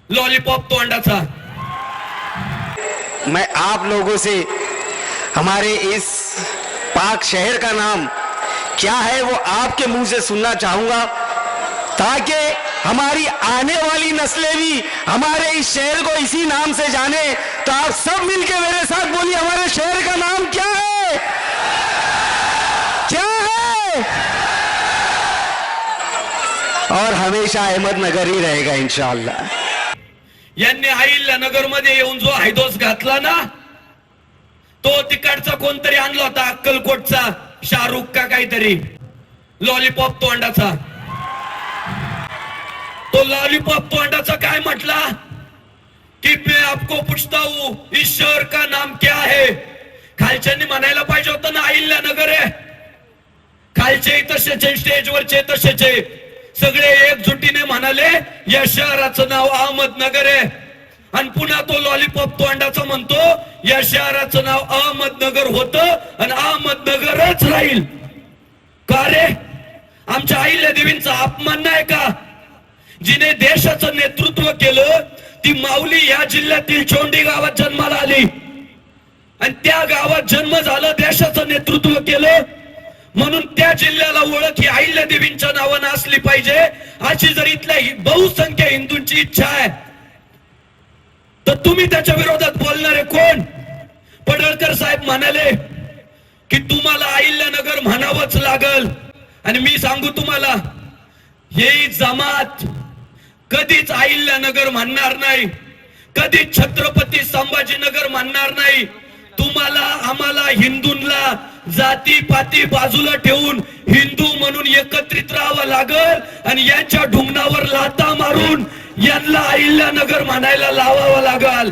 Lollipop तोंडाचा। मैं आप लोगों से हमारे इस पाक शहर का नाम क्या है वो आपके मुंह से सुनना चाहूंगा, ताकि हमारी आने वाली नस्लें भी हमारे इस शहर को इसी नाम से जाने। तो आप सब मिलके मेरे साथ बोलिए, हमारे शहर का नाम क्या है? क्या है? और हमेशा अहमदनगर ही रहेगा इंशाअल्लाह। यांनी अहिल्यानगर मध्ये येऊन जो हैदोस घातला ना, तो तिकडचा कोणतरी आणला होता, अक्कलकोटचा शाहरुख का काहीतरी, लॉलीपॉप तोंडाचा। तो लॉलीपॉप तोंडाचा काय म्हटला की मैं आपको पूछता हूं इस शहर का नाम क्या है। खालच्यांनी म्हणायला पाहिजे होतं ना अहिल्यानगर आहे। खालचे तसेचे, स्टेजवरचे तसेचे, सगळे एकजुटीने म्हणाले या शहराचं नाव अहमदनगर आहे। आणि पुन्हा तो लॉलीपॉप तोंडाचा म्हणतो या शहराचं नाव अहमदनगर होतं आणि अहमदनगरच राहील। का रे? आमच्या अहिल्या देवींचा अपमान नाही का? जिने देशाचं नेतृत्व केलं, ती माऊली या जिल्ह्यातील चोंडी गावात जन्माला आली आणि त्या गावात जन्म झाला, देशाचं नेतृत्व केलं, म्हणून त्या जिल्ह्याला ओळख ही अहिल्या देवींच्या नावाने असली पाहिजे, अशी जर इथल्या बहुसंख्य हिंदूंची इच्छा आहे, तर तुम्ही त्याच्या विरोधात बोलणारे कोण? पडळकर साहेब म्हणाले की तुम्हाला अहिल्यानगर म्हणावंच लागल। आणि मी सांगू तुम्हाला, ही जमात कधीच अहिल्यानगर म्हणणार नाही, कधीच छत्रपती संभाजीनगर म्हणणार नाही। तुम्हाला आम्हाला हिंदूंना जाती पाती बाजूला ठेवून हिंदू म्हणून एकत्रित राहावं लागल आणि यांच्या ढुंगणावर लाथा मारून यांना अहिल्यानगर म्हणायला लावावं लागल।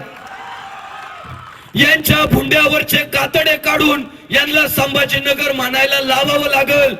यांच्या भुंड्यावरचे कातडे काढून यांना संभाजीनगर म्हणायला लावावं लागल।